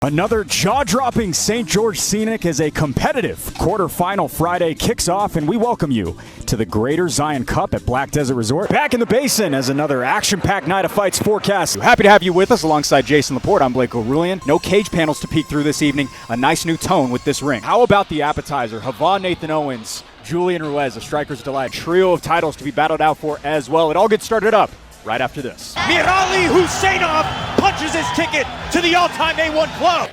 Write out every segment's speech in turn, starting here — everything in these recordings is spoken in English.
Another jaw-dropping St. George scenic as a competitive quarterfinal Friday kicks off, and we welcome you to the Greater Zion Cup at Black Desert Resort. Back in the Basin as another action-packed night of fights forecast. Happy to have you with us alongside Jason Laporte. I'm Blake O'Rulian. No cage panels to peek through this evening. A nice new tone with this ring. How about the appetizer? Havon Nathan Owens, Julian Ruiz, a striker's delight. Trio of titles to be battled out for as well. It all gets started up right after this. Mirali Husseinov punches his ticket to the all-time A1 club.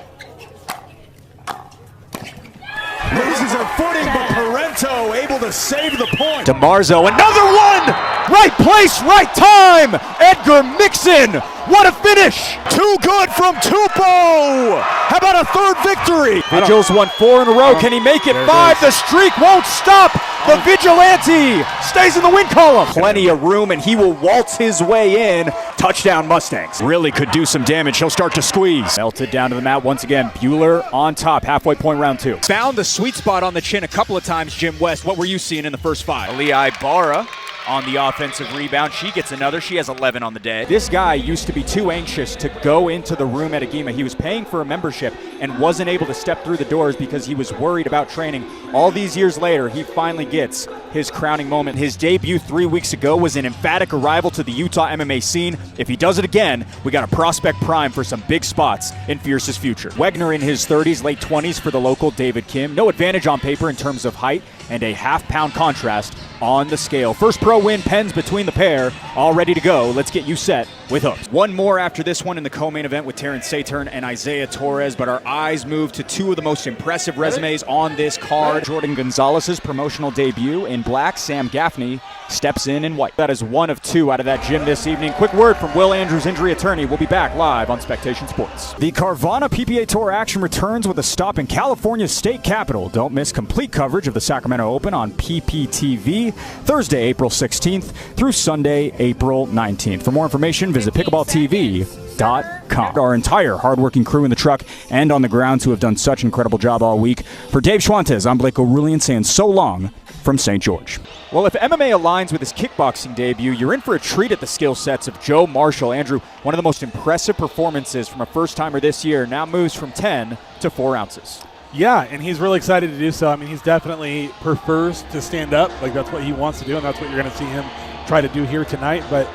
Loses her footing, but Parento able to save the point. DeMarzo, another one! Right place, right time! Edgar Mixon, what a finish! Too good from Tupou! How about a third victory? Vigils won 4 in a row. Can he make it 5? The streak won't stop! The Vigilante stays in the win column. Plenty of room, and he will waltz his way in. Touchdown Mustangs. Really could do some damage. He'll start to squeeze. Melted down to the mat once again. Bueller on top, halfway point round 2. Found the sweet spot on the chin a couple of times, Jim West. What were you seeing in the first 5? Aliyah Barra on the offensive rebound. She gets another. She has 11 on the day. This guy used to be too anxious to go into the room at Agema. He was paying for a membership and wasn't able to step through the doors because he was worried about training. All these years later, he finally gets his crowning moment. His debut 3 weeks ago was an emphatic arrival to the Utah MMA scene. If he does it again, we got a prospect prime for some big spots in Fierce's future. Wegner in his 30s, late 20s for the local David Kim. No advantage on paper in terms of height and a half-pound contrast on the scale. First pro win pens between the pair, all ready to go. Let's get you set with hooks. One more after this one in the co-main event with Terrence Saturn and Isaiah Torres, but our eyes move to two of the most impressive resumes on this card. Jordan Gonzalez's promotional debut in black. Sam Gaffney steps in white. That is one of 2 out of that gym this evening. Quick word from Will Andrews, injury attorney. We'll be back live on Spectation Sports. The Carvana PPA Tour action returns with a stop in California's state capital. Don't miss complete coverage of the Sacramento Open on PPTV Thursday, April 16th through Sunday, April 19th. For more information, visit pickleballtv.com. Our entire hardworking crew in the truck and on the grounds who have done such an incredible job all week. For Dave Schwantes, I'm Blake O'Rulian saying so long from St. George. Well, if MMA aligns with his kickboxing debut, you're in for a treat at the skill sets of Joe Marshall. Andrew, one of the most impressive performances from a first-timer this year, now moves from 10 to 4 ounces. Yeah, and he's really excited to do so. I mean, he's definitely prefers to stand up. Like, that's what he wants to do, and that's what you're going to see him try to do here tonight. But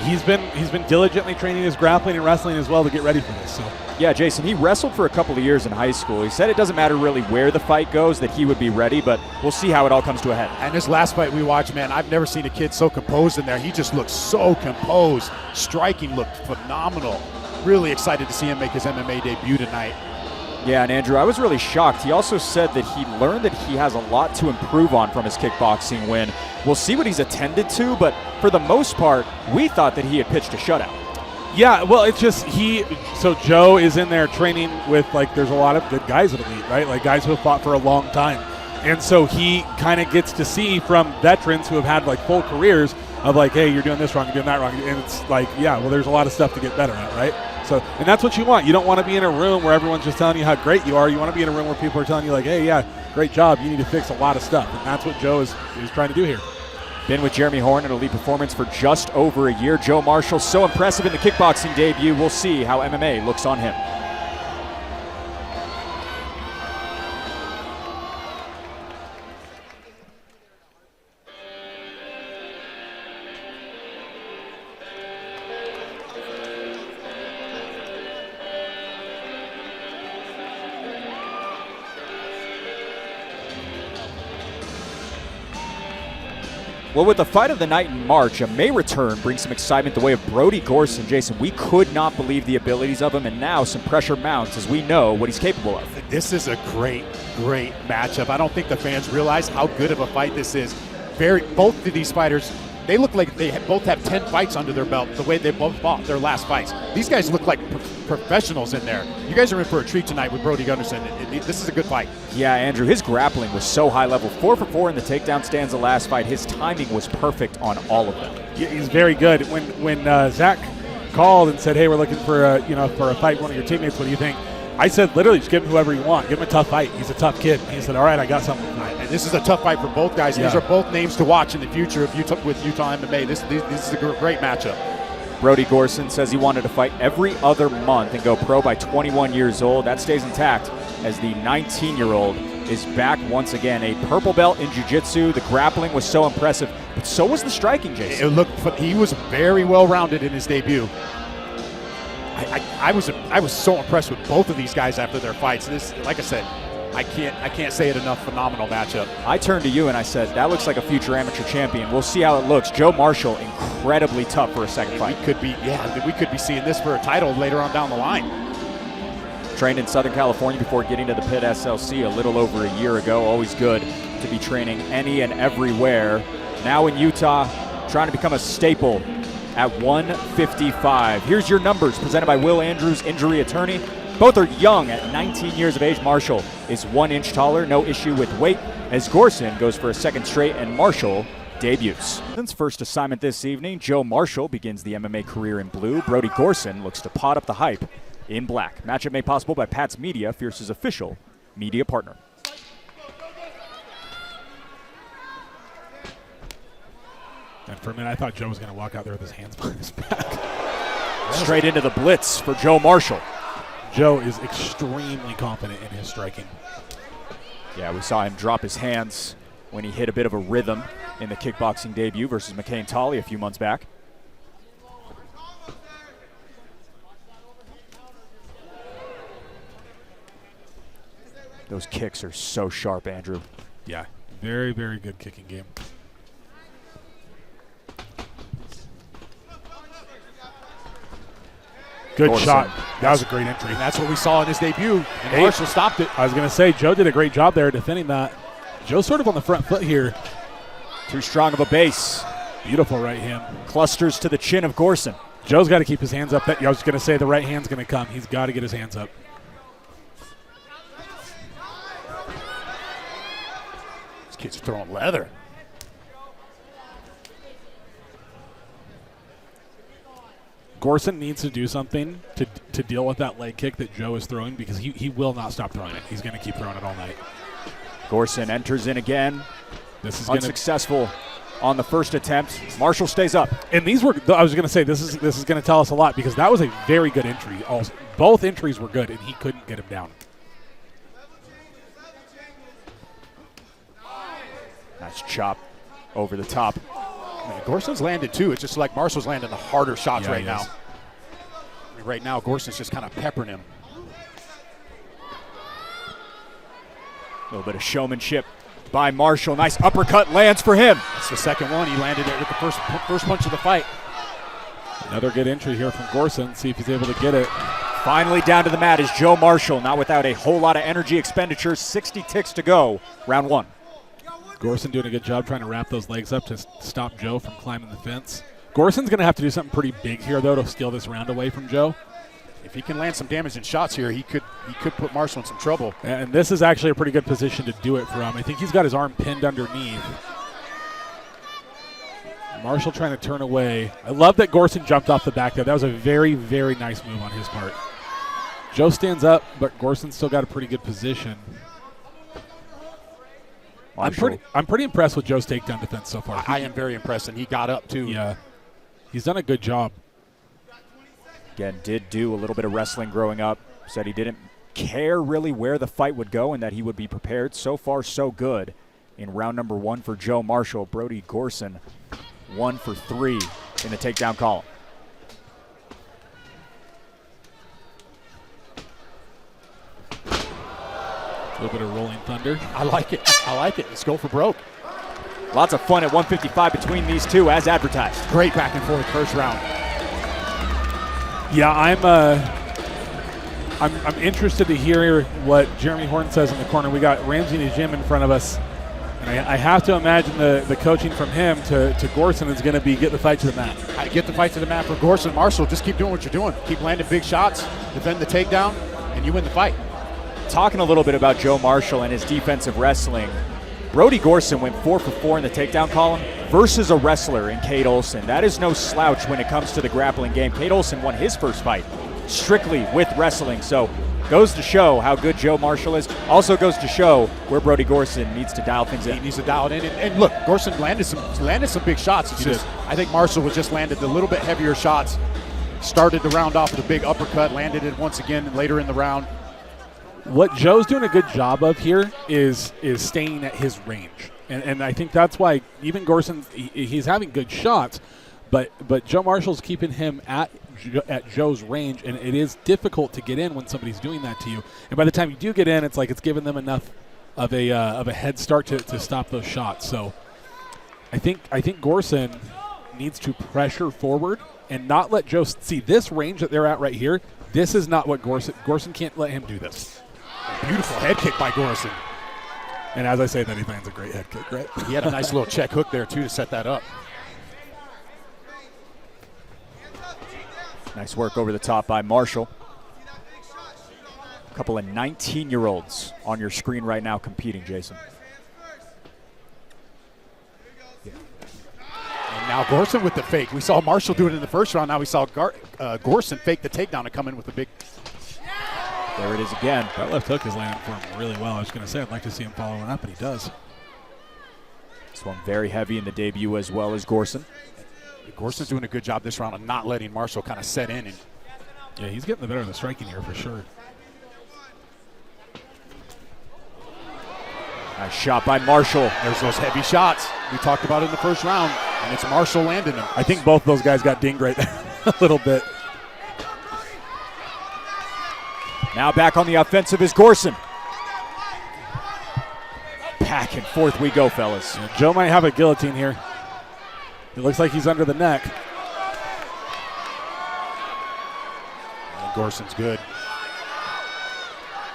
he's been diligently training his grappling and wrestling as well to get ready for this. So. Yeah, Jason, he wrestled for a couple of years in high school. He said it doesn't matter really where the fight goes, that he would be ready, but we'll see how it all comes to a head. And this last fight we watched, man, I've never seen a kid so composed in there. He just looked so composed. Striking looked phenomenal. Really excited to see him make his MMA debut tonight. Yeah, and Andrew, I was really shocked. He also said that he learned that he has a lot to improve on from his kickboxing win. We'll see what he's attended to, but for the most part, we thought that he had pitched a shutout. Yeah, well, it's just so Joe is in there training with, like, there's a lot of good guys at Elite, right? Like, guys who have fought for a long time. And so he kind of gets to see from veterans who have had, like, full careers of, like, hey, you're doing this wrong, you're doing that wrong. And it's like, yeah, well, there's a lot of stuff to get better at, right? So, and that's what you want. You don't want to be in a room where everyone's just telling you how great you are. You want to be in a room where people are telling you, like, hey, yeah, great job. You need to fix a lot of stuff. And that's what Joe is trying to do here. Been with Jeremy Horn at Elite Performance for just over a year. Joe Marshall, so impressive in the kickboxing debut. We'll see how MMA looks on him. Well, with the fight of the night in March, a May return brings some excitement the way of Brody Gorson. Jason, we could not believe the abilities of him, and now some pressure mounts as we know what he's capable of. This is a great matchup. I don't think the fans realize how good of a fight this is. Both of these fighters, they look like they both have 10 fights under their belt, the way they both fought their last fights. These guys look like professionals in there. You guys are in for a treat tonight with Brody Gunderson. This is a good fight. Yeah, Andrew, his grappling was so high level. 4 for 4 in the takedown stands the last fight. His timing was perfect on all of them. Yeah, he's very good. When Zach called and said, hey, we're looking for a fight with one of your teammates, what do you think? I said, literally, just give him whoever you want. Give him a tough fight. He's a tough kid. And he said, all right, I got something tonight. And this is a tough fight for both guys. Yeah. These are both names to watch in the future with Utah MMA. This is a great matchup. Brody Gorson says he wanted to fight every other month and go pro by 21 years old. That stays intact as the 19-year-old is back once again. A purple belt in jiu-jitsu. The grappling was so impressive, but so was the striking, Jason. He was very well-rounded in his debut. I was so impressed with both of these guys after their fights. This, like I said, I can't say it enough. Phenomenal matchup. I turned to you and I said, that looks like a future amateur champion. We'll see how it looks. Joe Marshall, incredibly tough for a second fight. We could be seeing this for a title later on down the line. Trained in Southern California before getting to the Pit SLC a little over a year ago. Always good to be training any and everywhere. Now in Utah, trying to become a staple at 155. Here's your numbers presented by Will Andrews, injury attorney. Both are young at 19 years of age. Marshall is 1 inch taller, no issue with weight, as Gorson goes for a second straight and Marshall debuts. Since first assignment this evening, Joe Marshall begins the MMA career in blue. Brody Gorson looks to pot up the hype in black. Matchup made possible by Pat's Media, Fierce's official media partner. And for a minute, I thought Joe was going to walk out there with his hands behind his back. Straight into the blitz for Joe Marshall. Joe is extremely confident in his striking. Yeah, we saw him drop his hands when he hit a bit of a rhythm in the kickboxing debut versus McCain Tolley a few months back. Those kicks are so sharp, Andrew. Yeah, very, very good kicking game. Good Gorson. shot. That was a great entry. And that's what we saw in his debut. And Marshall stopped it. I was going to say, Joe did a great job there defending that. Joe's sort of on the front foot here. Too strong of a base. Beautiful right hand. Clusters to the chin of Gorson. Joe's got to keep his hands up. I was going to say the right hand's going to come. He's got to get his hands up. This kid's throwing leather. Gorson needs to do something to deal with that leg kick that Joe is throwing because he will not stop throwing it. He's going to keep throwing it all night. Gorson enters in again. This is unsuccessful on the first attempt. Marshall stays up. And these were, I was going to say, this is going to tell us a lot because that was a very good entry. Both entries were good, and he couldn't get him down. Nice chop over the top. Man, Gorson's landed too. It's just like Marshall's landing the harder shots right now. I mean, right now, Gorson's just kind of peppering him. A little bit of showmanship by Marshall. Nice uppercut lands for him. That's the second one. He landed it with the first punch of the fight. Another good entry here from Gorson. See if he's able to get it. Finally down to the mat is Joe Marshall, not without a whole lot of energy expenditure. 60 ticks to go, round one. Gorson doing a good job trying to wrap those legs up to stop Joe from climbing the fence. Gorson's going to have to do something pretty big here, though, to steal this round away from Joe. If he can land some damaging shots here, he could put Marshall in some trouble. And this is actually a pretty good position to do it from. I think he's got his arm pinned underneath. Marshall trying to turn away. I love that Gorson jumped off the back there. That was a very, very nice move on his part. Joe stands up, but Gorson's still got a pretty good position. I'm pretty impressed with Joe's takedown defense so far. I am very impressed, and he got up too. Yeah, he's done a good job. Again, did do a little bit of wrestling growing up. Said he didn't care really where the fight would go and that he would be prepared. So far, so good in round number one for Joe Marshall. Brody Gorson 1 for 3 in the takedown column. A little bit of rolling thunder. I like it. I like it. Let's go for broke. Lots of fun at 155 between these two as advertised. Great back and forth first round. Yeah, I'm interested to hear what Jeremy Horn says in the corner. We got Ramsey Najim in front of us. And I have to imagine the coaching from him to Gorson is going to be get the fight to the mat. Get the fight to the mat for Gorson. Marshall, just keep doing what you're doing. Keep landing big shots, defend the takedown, and you win the fight. Talking a little bit about Joe Marshall and his defensive wrestling, Brody Gorson went 4 for 4 in the takedown column versus a wrestler in Kate Olson. That is no slouch when it comes to the grappling game. Kate Olson won his first fight strictly with wrestling, so goes to show how good Joe Marshall is. Also goes to show where Brody Gorson needs to dial things in. He needs to dial it in. And look, Gorson landed some big shots. It's just, I think Marshall was just landed a little bit heavier shots Started the round off with a big uppercut, landed it once again later in the round. What Joe's doing a good job of here is staying at his range. And I think that's why even Gorson, he's having good shots, but Joe Marshall's keeping him at Joe's range, and it is difficult to get in when somebody's doing that to you. And by the time you do get in, it's like it's giving them enough of a head start to stop those shots. So I think Gorson needs to pressure forward and not let Joe see this range that they're at right here. This is not what Gorson can't let him do this. Beautiful head kick by Gorson. And as I say that, he lands a great head kick, right? He had a nice little check hook there, too, to set that up. Nice work over the top by Marshall. A couple of 19-year-olds on your screen right now competing, Jason. And now Gorson with the fake. We saw Marshall do it in the first round. Now we saw Gorson fake the takedown and come in with a big... There it is again. That left hook is landing for him really well. I was going to say I'd like to see him following up, but he does. This one very heavy in the debut as well as Gorson. Gorson's doing a good job this round of not letting Marshall kind of set in. And yeah, he's getting the better of the striking here for sure. Nice shot by Marshall. There's those heavy shots we talked about in the first round, and it's Marshall landing them. I think both those guys got dinged right there a little bit. Now back on the offensive is Gorson. Back and forth we go, fellas. Yeah, Joe might have a guillotine here. It looks like he's under the neck. And Gorson's good.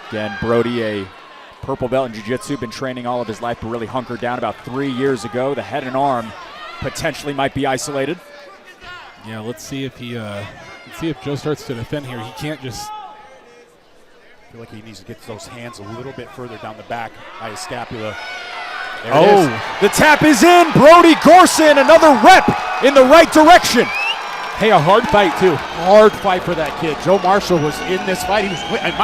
Again, Brody, a purple belt in jiu-jitsu, been training all of his life, but really hunkered down about 3 years ago. The head and arm potentially might be isolated. Yeah, let's see if Joe starts to defend here. He can't just... I feel like he needs to get those hands a little bit further down the back by his scapula. There it is. The tap is in. Brody Gorson, another rep in the right direction. Hey, a hard fight too. Hard fight for that kid. Joe Marshall was in this fight. He was, in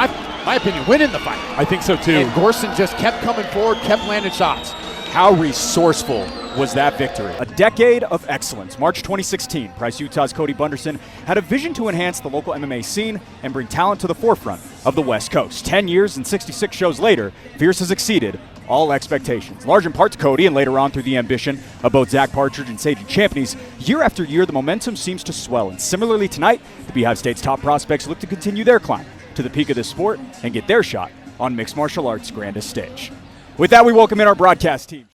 my opinion, winning the fight. I think so too. And Gorson just kept coming forward, kept landing shots. How resourceful was that victory? A decade of excellence. March 2016, Price Utah's Cody Bunderson had a vision to enhance the local MMA scene and bring talent to the forefront of the West Coast. 10 years and 66 shows later, Fierce has exceeded all expectations. Large in part to Cody and later on through the ambition of both Zach Partridge and Sage Champneys, year after year the momentum seems to swell. And similarly tonight, the Beehive State's top prospects look to continue their climb to the peak of this sport and get their shot on mixed martial arts' grandest stage. With that, we welcome in our broadcast team.